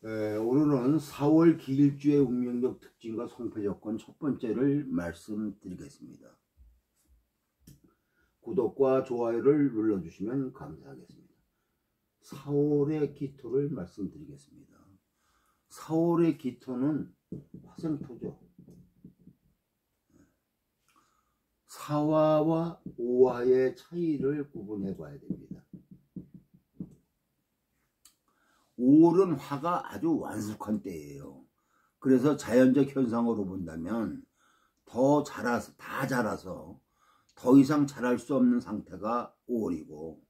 오늘은 4월 기일주의 운명적 특징과 성패조건 첫 번째를 말씀드리겠습니다. 구독과 좋아요를 눌러주시면 감사하겠습니다. 4월의 기토를 말씀드리겠습니다. 4월의 기토는 화생토죠. 사화와 오화의 차이를 구분해 봐야 됩니다. 5월은 화가 아주 완숙한 때예요. 그래서 자연적 현상으로 본다면 다 자라서 더 이상 자랄 수 없는 상태가 5월이고,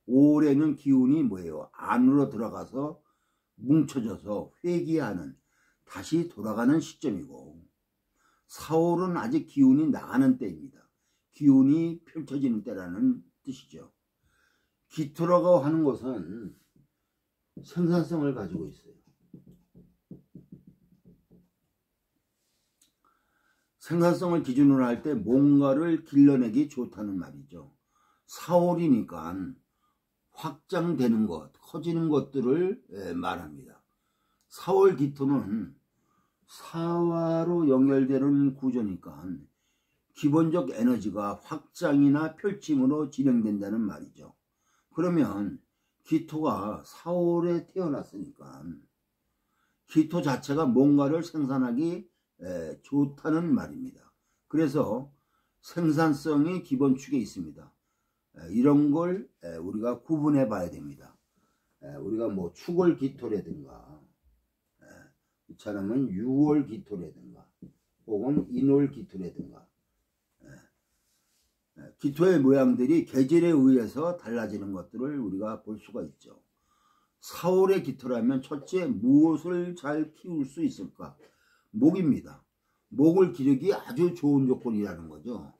5월에는 기운이 뭐예요? 안으로 들어가서 뭉쳐져서 회귀하는, 다시 돌아가는 시점이고, 4월은 아직 기운이 나가는 때입니다. 기운이 펼쳐지는 때라는 뜻이죠. 기토라고 하는 것은 생산성을 가지고 있어요. 생산성을 기준으로 할 때 뭔가를 길러내기 좋다는 말이죠. 4월이니까 확장되는 것, 커지는 것들을 말합니다. 4월 기토는 사화로 연결되는 구조니까 기본적 에너지가 확장이나 펼침으로 진행된다는 말이죠. 그러면 기토가 4월에 태어났으니까 기토 자체가 뭔가를 생산하기 좋다는 말입니다. 그래서 생산성이 기본축에 있습니다. 이런 걸 우리가 구분해 봐야 됩니다. 우리가 뭐 축월 기토라든가, 이처럼은 6월 기토라든가, 혹은 인월 기토라든가, 기토의 모양들이 계절에 의해서 달라지는 것들을 우리가 볼 수가 있죠. 4월의 기토라면 첫째, 무엇을 잘 키울 수 있을까? 목입니다. 목을 기르기 아주 좋은 조건이라는 거죠.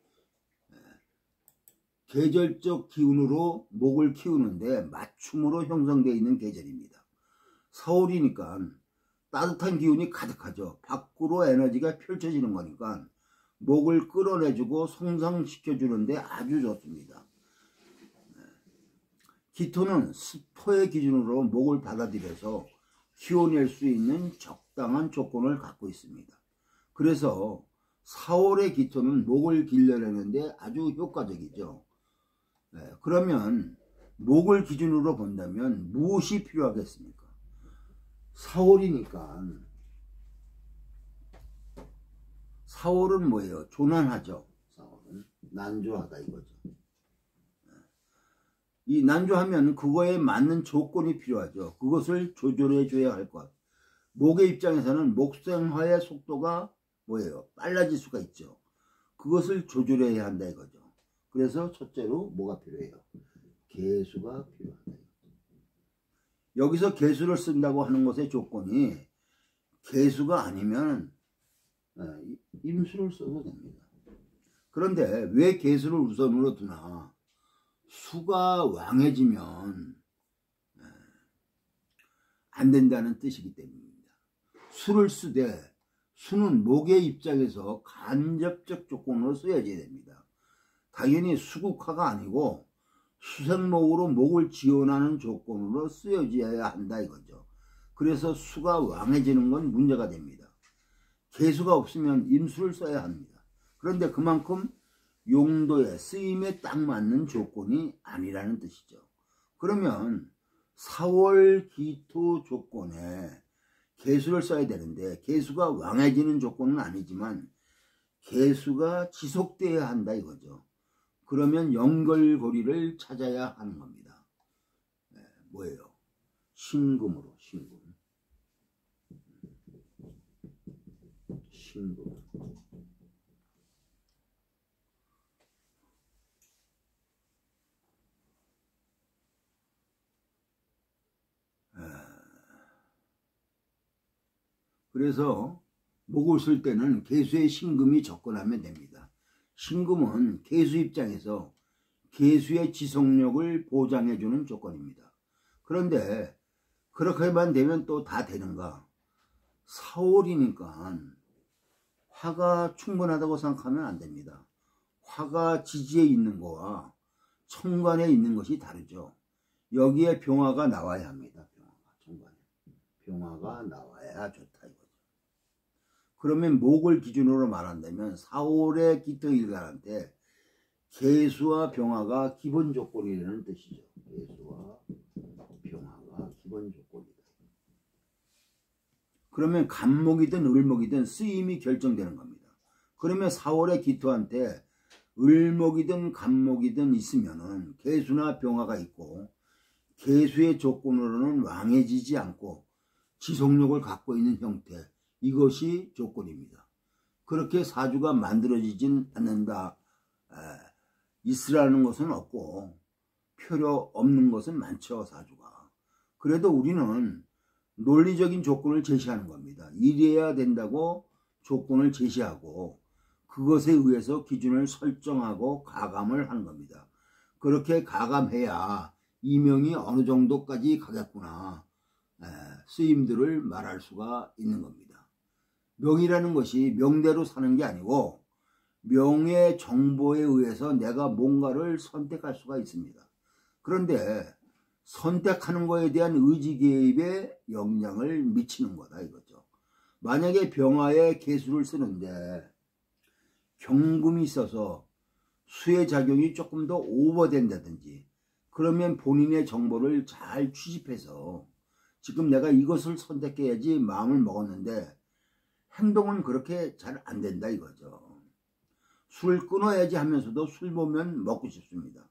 계절적 기운으로 목을 키우는데 맞춤으로 형성되어 있는 계절입니다. 4월이니까 따뜻한 기운이 가득하죠. 밖으로 에너지가 펼쳐지는 거니까 목을 끌어내주고 성장시켜주는데 아주 좋습니다. 기토는 스포의 기준으로 목을 받아들여서 키워낼 수 있는 적당한 조건을 갖고 있습니다. 그래서 4월의 기토는 목을 길러내는데 아주 효과적이죠. 그러면 목을 기준으로 본다면 무엇이 필요하겠습니까? 4월이니까 4월은 뭐예요? 조난하죠. 4월은 난조하다 이거죠. 이 난조하면 그거에 맞는 조건이 필요하죠. 그것을 조절해 줘야 할 것. 목의 입장에서는 목생화의 속도가 뭐예요? 빨라질 수가 있죠. 그것을 조절해야 한다 이거죠. 그래서 첫째로 뭐가 필요해요? 개수가 필요하다. 여기서 개수를 쓴다고 하는 것의 조건이 개수가 아니면 임수를 써도 됩니다. 그런데 왜 개수를 우선으로 두나? 수가 왕해지면 안 된다는 뜻이기 때문입니다. 수를 쓰되 수는 목의 입장에서 간접적 조건으로 쓰여져야 됩니다. 당연히 수국화가 아니고 수생목으로 목을 지원하는 조건으로 쓰여져야 한다 이거죠. 그래서 수가 왕해지는 건 문제가 됩니다. 개수가 없으면 임수를 써야 합니다. 그런데 그만큼 용도에 쓰임에 딱 맞는 조건이 아니라는 뜻이죠. 그러면 4월 기토 조건에 개수를 써야 되는데 개수가 왕해지는 조건은 아니지만 개수가 지속돼야 한다 이거죠. 그러면 연결고리를 찾아야 하는 겁니다. 뭐예요? 신금으로, 신금. 그래서 목을 쓸 때는 개수의 신금이 접근하면 됩니다. 신금은 개수 입장에서 개수의 지속력을 보장해주는 조건입니다. 그런데 그렇게만 되면 또 다 되는가? 4월이니까 화가 충분하다고 생각하면 안 됩니다. 화가 지지에 있는 거와 청간에 있는 것이 다르죠. 여기에 병화가 나와야 합니다. 병화가, 청간에. 병화가 나와야 좋다 이거죠. 그러면 목을 기준으로 말한다면 4월의 기토일간한테 개수와 병화가 기본 조건이라는 뜻이죠. 개수와 병화가 기본 조건이다. 그러면 간목이든 을목이든 쓰임이 결정되는 겁니다. 그러면 4월의 기토한테 을목이든 간목이든 있으면은 개수나 병화가 있고 개수의 조건으로는 왕해지지 않고 지속력을 갖고 있는 형태, 이것이 조건입니다. 그렇게 사주가 만들어지진 않는다. 있으라는 것은 없고 필요 없는 것은 많죠. 사주가. 그래도 우리는 논리적인 조건을 제시하는 겁니다. 이래야 된다고 조건을 제시하고 그것에 의해서 기준을 설정하고 가감을 하는 겁니다. 그렇게 가감해야 이명이 어느 정도까지 가겠구나, 쓰임들을 말할 수가 있는 겁니다. 명이라는 것이 명대로 사는 게 아니고 명의 정보에 의해서 내가 뭔가를 선택할 수가 있습니다. 그런데 선택하는 것에 대한 의지 개입에 영향을 미치는 거다 이거죠. 만약에 병화에 개수를 쓰는데 경금이 있어서 수의 작용이 조금 더 오버된다든지, 그러면 본인의 정보를 잘 취집해서 지금 내가 이것을 선택해야지 마음을 먹었는데 행동은 그렇게 잘 안 된다 이거죠. 술을 끊어야지 하면서도 술 보면 먹고 싶습니다.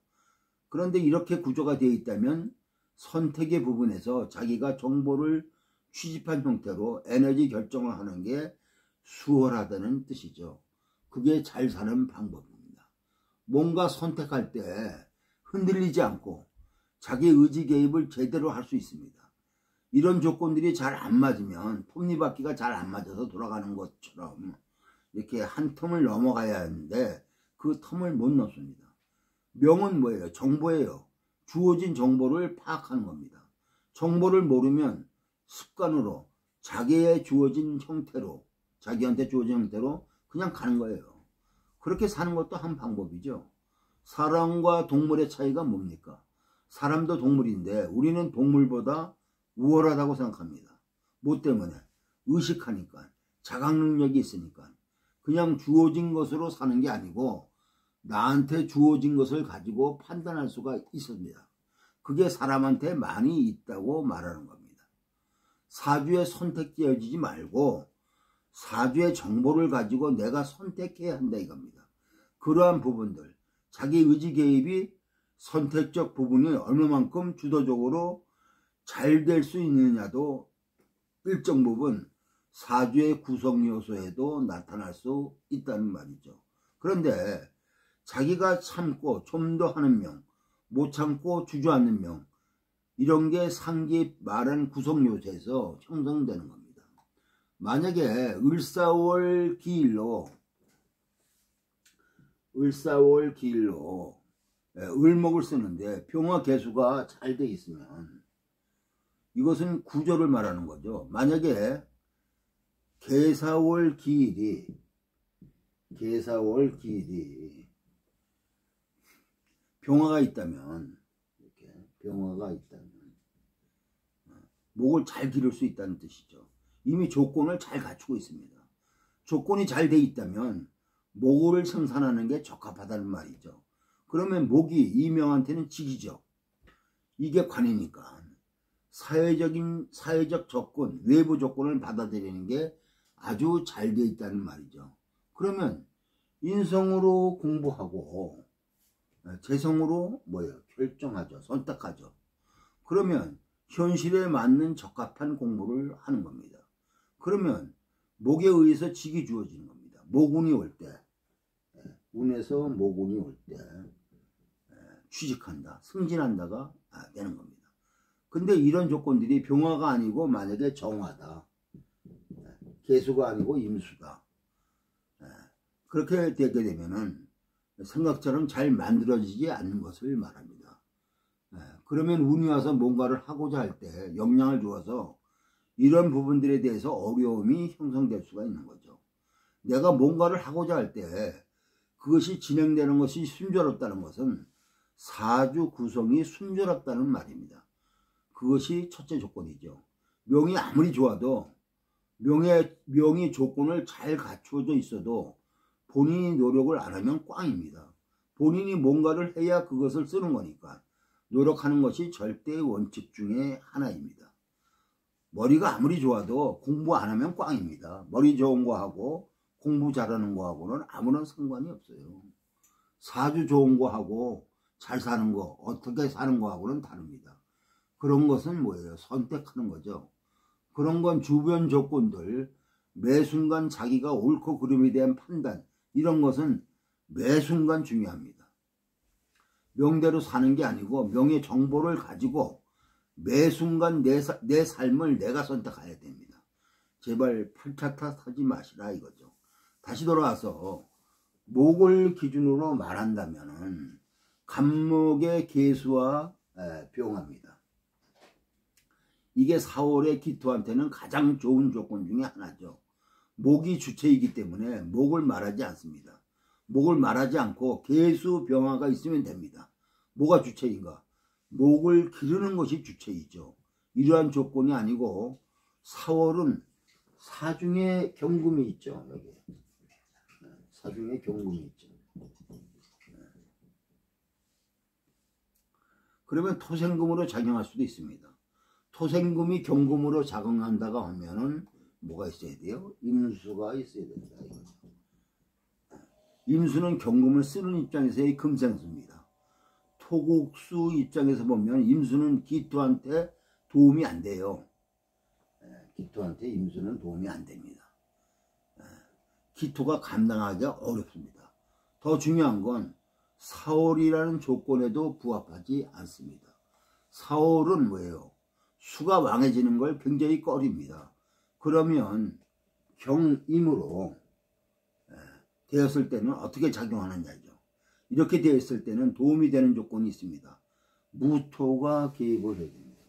그런데 이렇게 구조가 되어 있다면 선택의 부분에서 자기가 정보를 취집한 형태로 에너지 결정을 하는 게 수월하다는 뜻이죠. 그게 잘 사는 방법입니다. 뭔가 선택할 때 흔들리지 않고 자기 의지 개입을 제대로 할 수 있습니다. 이런 조건들이 잘 안 맞으면 톱니바퀴가 잘 안 맞아서 돌아가는 것처럼 이렇게 한 텀을 넘어가야 하는데 그 텀을 못 넘습니다. 명은 뭐예요? 정보예요. 주어진 정보를 파악하는 겁니다. 정보를 모르면 습관으로 자기의 주어진 형태로, 자기한테 주어진 형태로 그냥 가는 거예요. 그렇게 사는 것도 한 방법이죠. 사람과 동물의 차이가 뭡니까? 사람도 동물인데 우리는 동물보다 우월하다고 생각합니다. 뭐 때문에? 의식하니까, 자각 능력이 있으니까. 그냥 주어진 것으로 사는 게 아니고 나한테 주어진 것을 가지고 판단할 수가 있습니다. 그게 사람한테 많이 있다고 말하는 겁니다. 사주에 선택되어지지 말고 사주의 정보를 가지고 내가 선택해야 한다 이겁니다. 그러한 부분들, 자기 의지 개입이 선택적 부분이 얼마만큼 주도적으로 잘 될 수 있느냐도 일정 부분 사주의 구성 요소에도 나타날 수 있다는 말이죠. 그런데 자기가 참고 좀 더 하는 명, 못 참고 주저앉는 명, 이런 게 상기 말한 구성 요소에서 형성되는 겁니다. 만약에 을사월 기일로 을목을 쓰는데 병화 개수가 잘 돼 있으면 이것은 구조를 말하는 거죠. 만약에 개사월 기일이 병화가 있다면, 이렇게 병화가 있다면 목을 잘 기를 수 있다는 뜻이죠. 이미 조건을 잘 갖추고 있습니다. 조건이 잘 돼 있다면 목을 생산하는 게 적합하다는 말이죠. 그러면 목이 이명한테는 직이죠. 이게 관이니까 사회적 조건, 외부 조건을 받아들이는 게 아주 잘 돼 있다는 말이죠. 그러면 인성으로 공부하고 재성으로 결정하죠. 선택하죠. 그러면 현실에 맞는 적합한 공부를 하는 겁니다. 그러면 목에 의해서 직이 주어지는 겁니다. 모군이 올 때, 운에서 모군이 올 때 취직한다, 승진한다가 되는 겁니다. 근데 이런 조건들이 병화가 아니고 만약에 정화다, 개수가 아니고 임수다, 그렇게 되게 되면은 생각처럼 잘 만들어지지 않는 것을 말합니다. 그러면 운이 와서 뭔가를 하고자 할 때 영향을 주어서 이런 부분들에 대해서 어려움이 형성될 수가 있는 거죠. 내가 뭔가를 하고자 할 때 그것이 진행되는 것이 순조롭다는 것은 사주 구성이 순조롭다는 말입니다. 그것이 첫째 조건이죠. 명이 아무리 좋아도 명의 조건을 잘 갖추어져 있어도 본인이 노력을 안 하면 꽝입니다. 본인이 뭔가를 해야 그것을 쓰는 거니까 노력하는 것이 절대의 원칙 중에 하나입니다. 머리가 아무리 좋아도 공부 안 하면 꽝입니다. 머리 좋은 거하고 공부 잘하는 거하고는 아무런 상관이 없어요. 사주 좋은 거하고 잘 사는 거, 어떻게 사는 거하고는 다릅니다. 그런 것은 뭐예요? 선택하는 거죠. 그런 건 주변 조건들, 매 순간 자기가 옳고 그름에 대한 판단, 이런 것은 매 순간 중요합니다. 명대로 사는 게 아니고 명의 정보를 가지고 매 순간 내 삶을 내가 선택해야 됩니다. 제발 팔차타 하지 마시라 이거죠. 다시 돌아와서 목을 기준으로 말한다면 간목의 개수와 병합니다. 이게 4월의 기토한테는 가장 좋은 조건 중에 하나죠. 목이 주체이기 때문에 목을 말하지 않습니다. 목을 말하지 않고 개수 병화가 있으면 됩니다. 뭐가 주체인가? 목을 기르는 것이 주체이죠. 이러한 조건이 아니고 4월은 사중에 경금이 있죠. 여기 사중에 경금이 있죠. 그러면 토생금으로 작용할 수도 있습니다. 토생금이 경금으로 작용한다고 하면은 뭐가 있어야 돼요? 임수가 있어야 된다. 임수는 경금을 쓰는 입장에서의 금생수입니다. 토국수 입장에서 보면 임수는 기토한테 도움이 안 돼요. 기토한테 임수는 도움이 안 됩니다. 기토가 감당하기가 어렵습니다. 더 중요한 건 4월이라는 조건에도 부합하지 않습니다. 4월은 뭐예요? 수가 왕해지는 걸 굉장히 꺼립니다. 그러면 경임으로 되었을 때는 어떻게 작용하느냐죠. 이렇게 되었을 때는 도움이 되는 조건이 있습니다. 무토가 개입을 해야 됩니다.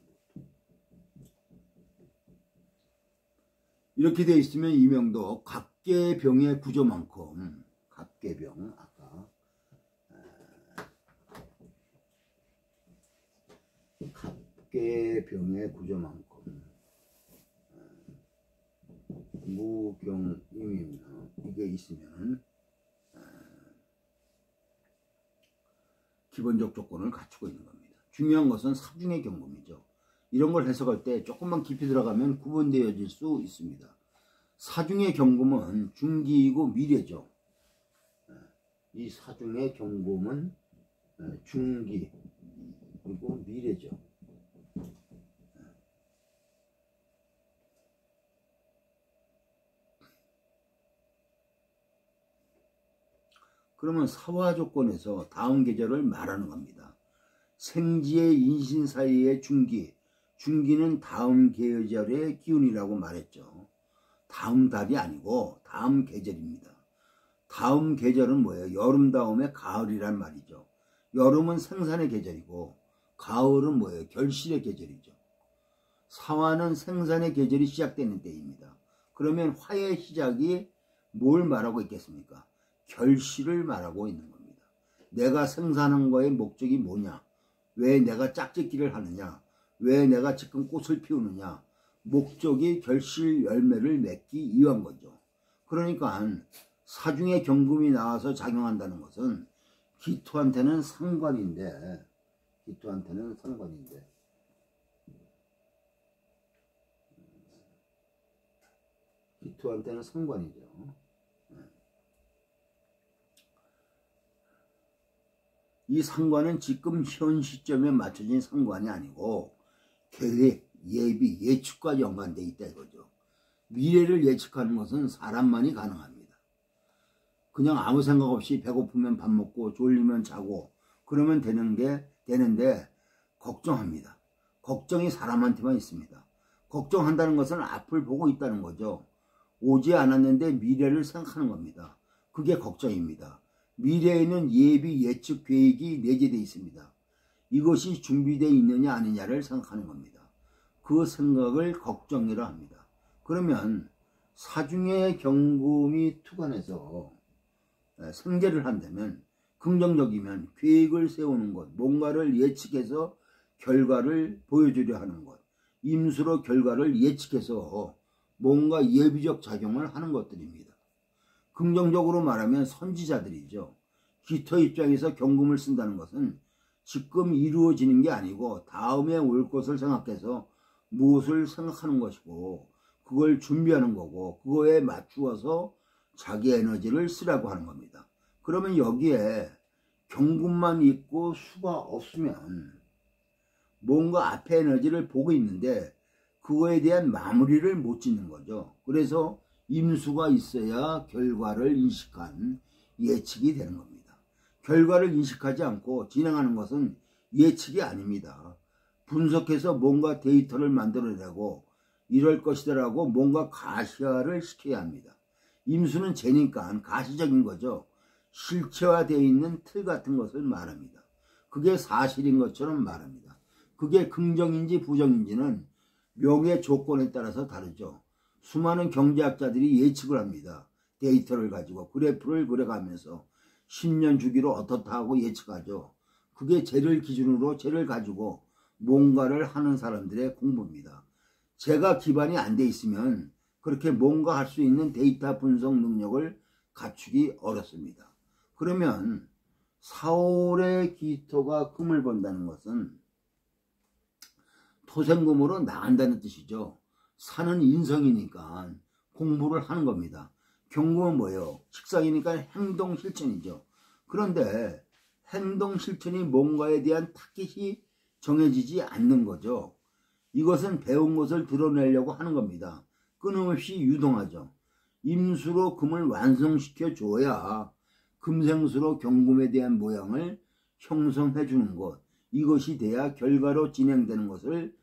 이렇게 되어 있으면 이명도 갑계병의 구조만큼 갑계병 아까 갑계병의 구조만큼 무경임이나 이게 있으면 기본적 조건을 갖추고 있는 겁니다. 중요한 것은 사중의 경금이죠. 이런 걸 해석할 때 조금만 깊이 들어가면 구분되어질 수 있습니다. 사중의 경금은 중기이고 미래죠. 이 사중의 경금은 중기 그리고 미래죠. 그러면 사화 조건에서 다음 계절을 말하는 겁니다. 생지의 인신 사이의 중기, 중기는 다음 계절의 기운이라고 말했죠. 다음 달이 아니고 다음 계절입니다. 다음 계절은 뭐예요? 여름 다음에 가을이란 말이죠. 여름은 생산의 계절이고 가을은 뭐예요? 결실의 계절이죠. 사화는 생산의 계절이 시작되는 때입니다. 그러면 화의 시작이 뭘 말하고 있겠습니까? 결실을 말하고 있는 겁니다. 내가 생산한 거의 목적이 뭐냐? 왜 내가 짝짓기를 하느냐? 왜 내가 지금 꽃을 피우느냐? 목적이 결실 열매를 맺기 위한 거죠. 그러니까 사중의 경금이 나와서 작용한다는 것은 기토한테는 상관인데 기토한테는 상관이죠. 이 상관은 지금 현 시점에 맞춰진 상관이 아니고 계획, 예비, 예측과 연관되어 있다 이거죠. 미래를 예측하는 것은 사람만이 가능합니다. 그냥 아무 생각 없이 배고프면 밥 먹고 졸리면 자고 그러면 되는데 걱정합니다. 걱정이 사람한테만 있습니다. 걱정한다는 것은 앞을 보고 있다는 거죠. 오지 않았는데 미래를 생각하는 겁니다. 그게 걱정입니다. 미래에는 예비, 예측, 계획이 내재되어 있습니다. 이것이 준비되어 있느냐 아니냐를 생각하는 겁니다. 그 생각을 걱정이라 합니다. 그러면 사중의 경금이 투관해서 생재를 한다면 긍정적이면 계획을 세우는 것, 뭔가를 예측해서 결과를 보여주려 하는 것, 임수로 결과를 예측해서 뭔가 예비적 작용을 하는 것들입니다. 긍정적으로 말하면 선지자들이죠. 기토 입장에서 경금을 쓴다는 것은 지금 이루어지는 게 아니고 다음에 올 것을 생각해서 무엇을 생각하는 것이고 그걸 준비하는 거고 그거에 맞추어서 자기 에너지를 쓰라고 하는 겁니다. 그러면 여기에 경금만 있고 수가 없으면 뭔가 앞에 에너지를 보고 있는데 그거에 대한 마무리를 못 짓는 거죠. 그래서 임수가 있어야 결과를 인식한 예측이 되는 겁니다. 결과를 인식하지 않고 진행하는 것은 예측이 아닙니다. 분석해서 뭔가 데이터를 만들어내고 이럴 것이다라고 뭔가 가시화를 시켜야 합니다. 임수는 재니까 가시적인 거죠. 실체화되어 있는 틀 같은 것을 말합니다. 그게 사실인 것처럼 말합니다. 그게 긍정인지 부정인지는 명의 조건에 따라서 다르죠. 수많은 경제학자들이 예측을 합니다. 데이터를 가지고 그래프를 그려가면서 10년 주기로 어떻다 하고 예측하죠. 그게 쟤를 기준으로 쟤를 가지고 뭔가를 하는 사람들의 공부입니다. 쟤가 기반이 안 돼 있으면 그렇게 뭔가 할 수 있는 데이터 분석 능력을 갖추기 어렵습니다. 그러면 4월에 기토가 금을 본다는 것은 토생금으로 나간다는 뜻이죠. 사는 인성이니까 공부를 하는 겁니다. 경금은 뭐예요? 식상이니까 행동 실천이죠. 그런데 행동 실천이 뭔가에 대한 타깃이 정해지지 않는 거죠. 이것은 배운 것을 드러내려고 하는 겁니다. 끊임없이 유동하죠. 임수로 금을 완성시켜 줘야 금생수로 경금에 대한 모양을 형성해 주는 것, 이것이 돼야 결과로 진행되는 것을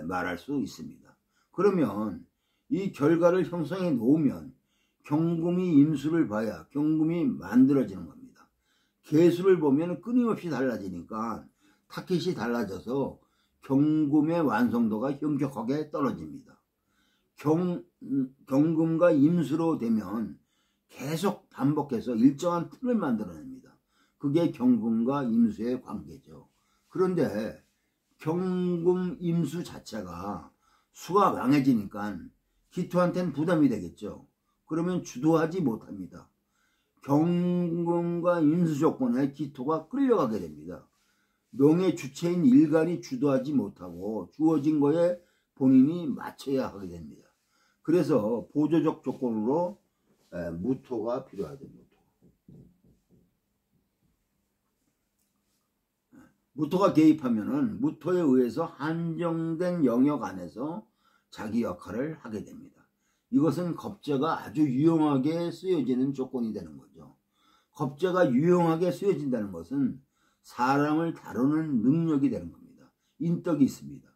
말할 수 있습니다. 그러면 이 결과를 형성해 놓으면 경금이 임수를 봐야 경금이 만들어지는 겁니다. 개수를 보면 끊임없이 달라지니까 타켓이 달라져서 경금의 완성도가 현격하게 떨어집니다. 경금과 임수로 되면 계속 반복해서 일정한 틀을 만들어냅니다. 그게 경금과 임수의 관계죠. 그런데 경금 임수 자체가 수가 강해지니까 기토한테는 부담이 되겠죠. 그러면 주도하지 못합니다. 경금과 임수 조건에 기토가 끌려가게 됩니다. 명의 주체인 일간이 주도하지 못하고 주어진 거에 본인이 맞춰야 하게 됩니다. 그래서 보조적 조건으로 무토가 필요하죠. 무토가 개입하면은 무토에 의해서 한정된 영역 안에서 자기 역할을 하게 됩니다. 이것은 겁재가 아주 유용하게 쓰여지는 조건이 되는 거죠. 겁재가 유용하게 쓰여진다는 것은 사람을 다루는 능력이 되는 겁니다. 인덕이 있습니다.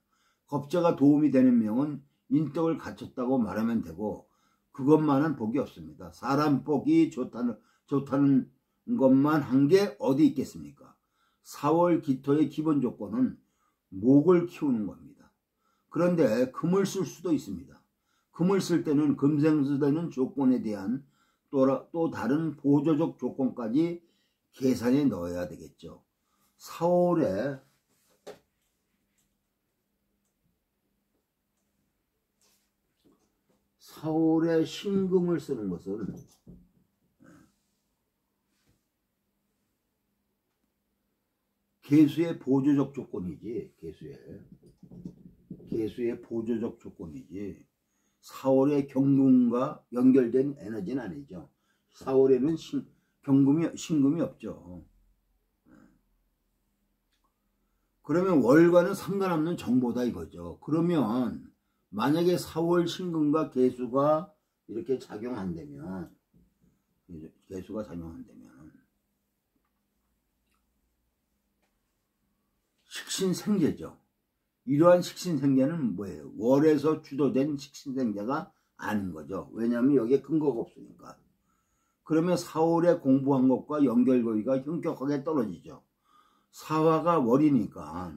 겁재가 도움이 되는 명은 인덕을 갖췄다고 말하면 되고 그것만은 복이 없습니다. 사람 복이 좋다는 것만 한 게 어디 있겠습니까? 4월 기토의 기본 조건은 목을 키우는 겁니다. 그런데 금을 쓸 수도 있습니다. 금을 쓸 때는 금생수되는 조건에 대한 또 다른 보조적 조건까지 계산에 넣어야 되겠죠. 4월에 신금을 쓰는 것은 개수의 보조적 조건이지, 개수의 보조적 조건이지 4월에 경금과 연결된 에너지는 아니죠. 4월에는 신금이 없죠. 그러면 월과는 상관없는 정보다 이거죠. 그러면 만약에 4월 신금과 개수가 이렇게 작용한다면 식신생재죠. 이러한 식신생재는 뭐예요? 월에서 주도된 식신생재가 아닌 거죠. 왜냐하면 여기에 근거가 없으니까. 그러면 4월에 공부한 것과 연결고리가 현격하게 떨어지죠. 사화가 월이니까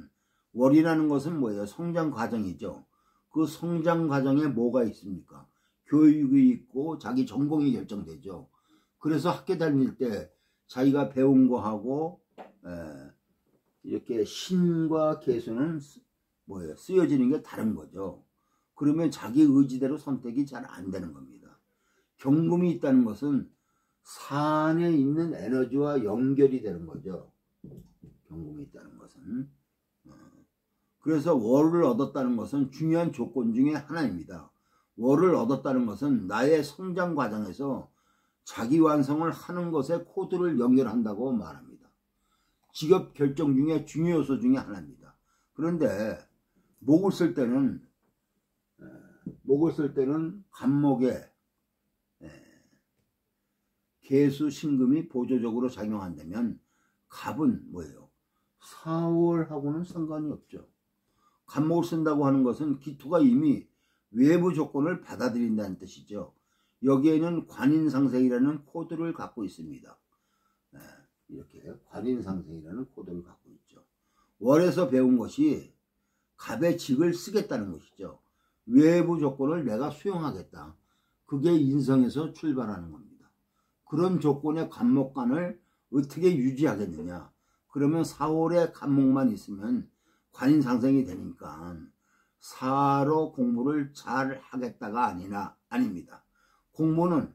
월이라는 것은 뭐예요? 성장 과정이죠. 그 성장 과정에 뭐가 있습니까? 교육이 있고 자기 전공이 결정되죠. 그래서 학교 다닐 때 자기가 배운 거하고 이렇게 신과 개수는 뭐예요? 쓰여지는 게 다른 거죠. 그러면 자기 의지대로 선택이 잘 안 되는 겁니다. 경금이 있다는 것은 산에 있는 에너지와 연결이 되는 거죠. 경금이 있다는 것은. 그래서 월을 얻었다는 것은 중요한 조건 중에 하나입니다. 월을 얻었다는 것은 나의 성장 과정에서 자기 완성을 하는 것에 코드를 연결한다고 말합니다. 직업 결정 중에 중요 요소 중에 하나입니다. 그런데 목을 쓸 때는 간목에 계수 신금이 보조적으로 작용한다면 갑은 뭐예요? 4월하고는 상관이 없죠. 간목을 쓴다고 하는 것은 기토가 이미 외부 조건을 받아들인다는 뜻이죠. 여기에는 관인상생이라는 코드를 갖고 있습니다. 이렇게 관인상생이라는 코드를 갖고 있죠. 월에서 배운 것이 갑의 직을 쓰겠다는 것이죠. 외부 조건을 내가 수용하겠다. 그게 인성에서 출발하는 겁니다. 그런 조건의 간목간을 어떻게 유지하겠느냐. 그러면 4월에 간목만 있으면 관인상생이 되니까 4로 공부를 잘 하겠다가 아닙니다. 공부는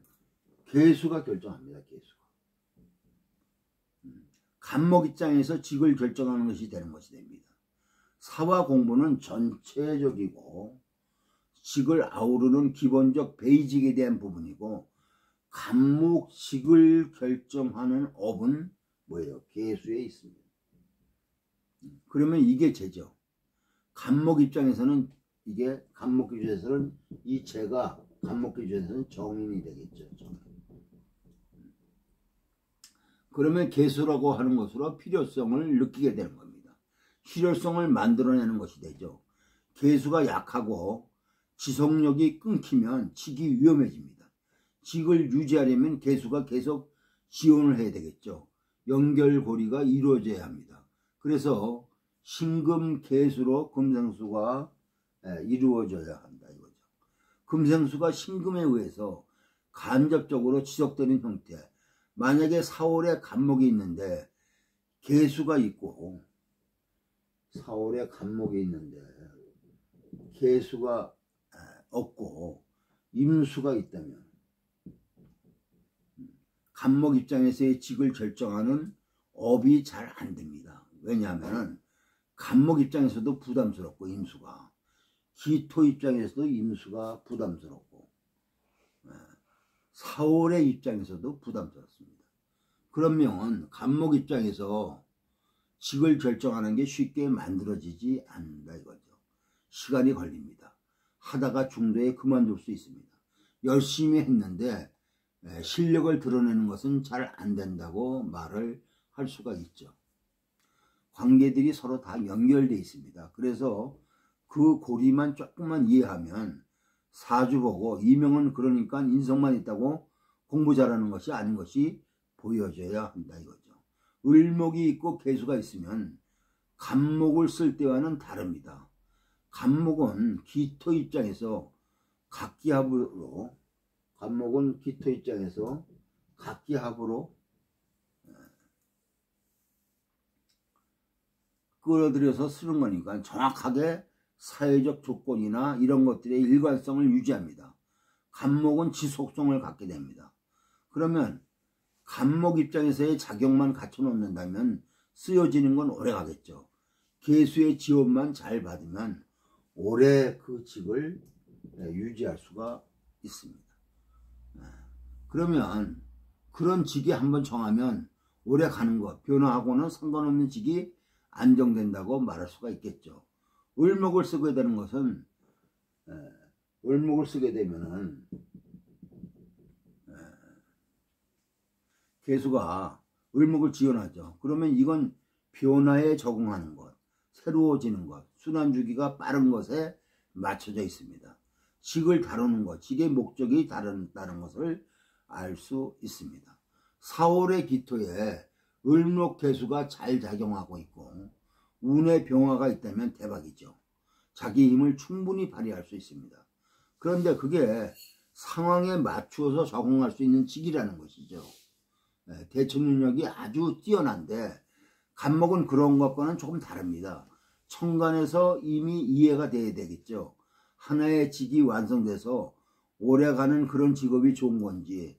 계수가 결정합니다. 계수가. 간목 입장에서 직을 결정하는 것이 되는 것이 됩니다. 사화 공부는 전체적이고 직을 아우르는 기본적 베이직에 대한 부분이고 간목 직을 결정하는 업은 뭐예요? 계수에 있습니다. 그러면 이게 제죠. 간목 입장에서는 이게 간목 기준에서는 이 제가 간목 기준에서는 정인이 되겠죠. 정인. 그러면 계수라고 하는 것으로 필요성을 느끼게 되는 겁니다. 실효성을 만들어내는 것이 되죠. 계수가 약하고 지속력이 끊기면 직이 위험해집니다. 직을 유지하려면 계수가 계속 지원을 해야 되겠죠. 연결고리가 이루어져야 합니다. 그래서 신금계수로 금생수가 이루어져야 한다 이거죠. 금생수가 신금에 의해서 간접적으로 지속되는 형태. 만약에 4월에 간목이 있는데 계수가 있고 4월에 간목이 있는데 계수가 없고 임수가 있다면 간목 입장에서의 직을 결정하는 업이 잘 안 됩니다. 왜냐하면 간목 입장에서도 부담스럽고 임수가 기토 입장에서도 임수가 부담스럽고 4월의 입장에서도 부담스럽습니다. 그러면 간목 입장에서 직을 결정하는 게 쉽게 만들어지지 않는다 이거죠. 시간이 걸립니다. 하다가 중도에 그만둘 수 있습니다. 열심히 했는데 실력을 드러내는 것은 잘 안 된다고 말을 할 수가 있죠. 관계들이 서로 다 연결되어 있습니다. 그래서 그 고리만 조금만 이해하면 사주 보고 이명은 그러니까 인성만 있다고 공부 잘하는 것이 아닌 것이 보여져야 한다 이거죠. 을목이 있고 계수가 있으면 간목을 쓸 때와는 다릅니다. 간목은 기토 입장에서 각기합으로 간목은 기토 입장에서 각기합으로 끌어들여서 쓰는 거니까 정확하게 사회적 조건이나 이런 것들의 일관성을 유지합니다. 간목은 지속성을 갖게 됩니다. 그러면 간목 입장에서의 작용만 갖춰 놓는다면 쓰여지는 건 오래 가겠죠. 계수의 지원만 잘 받으면 오래 그 직을 유지할 수가 있습니다. 그러면 그런 직이 한번 정하면 오래 가는 것, 변화하고는 상관없는 직이 안정된다고 말할 수가 있겠죠. 을목을 쓰게 되는 것은 을목을 쓰게 되면은 계수가 을목을 지원하죠. 그러면 이건 변화에 적응하는 것, 새로워지는 것, 순환주기가 빠른 것에 맞춰져 있습니다. 직을 다루는 것, 직의 목적이 다르다는 것을 알 수 있습니다. 4월의 기토에 을목 계수가 잘 작용하고 있고 운의 병화가 있다면 대박이죠. 자기 힘을 충분히 발휘할 수 있습니다. 그런데 그게 상황에 맞추어서 적응할 수 있는 직이라는 것이죠. 대처 능력이 아주 뛰어난데 간목은 그런 것과는 조금 다릅니다. 천간에서 이미 이해가 돼야 되겠죠. 하나의 직이 완성돼서 오래가는 그런 직업이 좋은 건지,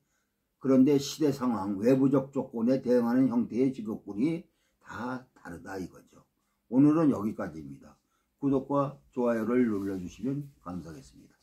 그런데 시대 상황, 외부적 조건에 대응하는 형태의 직업군이 다 다르다 이거죠. 오늘은 여기까지입니다. 구독과 좋아요를 눌러주시면 감사하겠습니다.